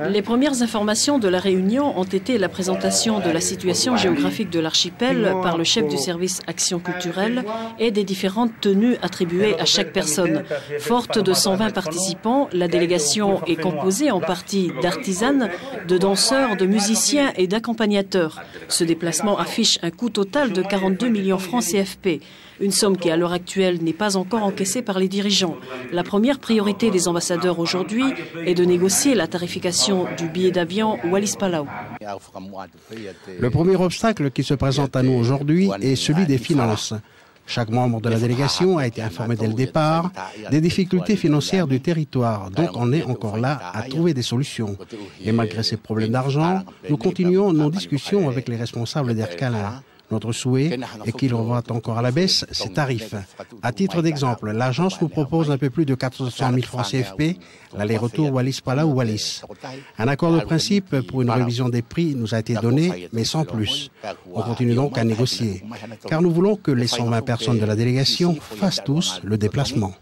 Les premières informations de la réunion ont été la présentation de la situation géographique de l'archipel par le chef du service Action culturelle et des différentes tenues attribuées à chaque personne. Forte de 120 participants, la délégation est composée en partie d'artisanes, de danseurs, de musiciens et d'accompagnateurs. Ce déplacement affiche un coût total de 42 millions francs CFP. Une somme qui, à l'heure actuelle, n'est pas encore encaissée par les dirigeants. La première priorité des ambassadeurs aujourd'hui est de négocier la tarification du billet d'avion Wallis-Palau. Le premier obstacle qui se présente à nous aujourd'hui est celui des finances. Chaque membre de la délégation a été informé dès le départ des difficultés financières du territoire, donc on est encore là à trouver des solutions. Et malgré ces problèmes d'argent, nous continuons nos discussions avec les responsables d'Aircalin. Notre souhait est qu'ils revoient encore à la baisse ces tarifs. À titre d'exemple, l'agence nous propose un peu plus de 400 000 francs CFP, l'aller-retour Wallis-Palau-Wallis. Un accord de principe pour une révision des prix nous a été donné, mais sans plus. On continue donc à négocier, car nous voulons que les 120 personnes de la délégation fassent tous le déplacement.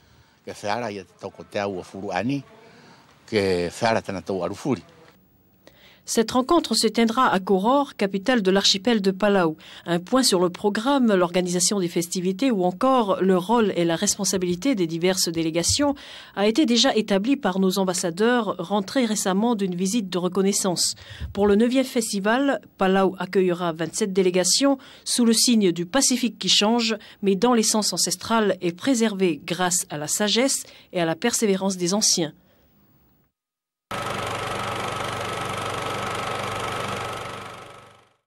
Cette rencontre se tiendra à Koror, capitale de l'archipel de Palau. Un point sur le programme, l'organisation des festivités ou encore le rôle et la responsabilité des diverses délégations a été déjà établi par nos ambassadeurs rentrés récemment d'une visite de reconnaissance. Pour le 9e festival, Palau accueillera 27 délégations sous le signe du Pacifique qui change, mais dans l'essence ancestrale et préservée grâce à la sagesse et à la persévérance des anciens.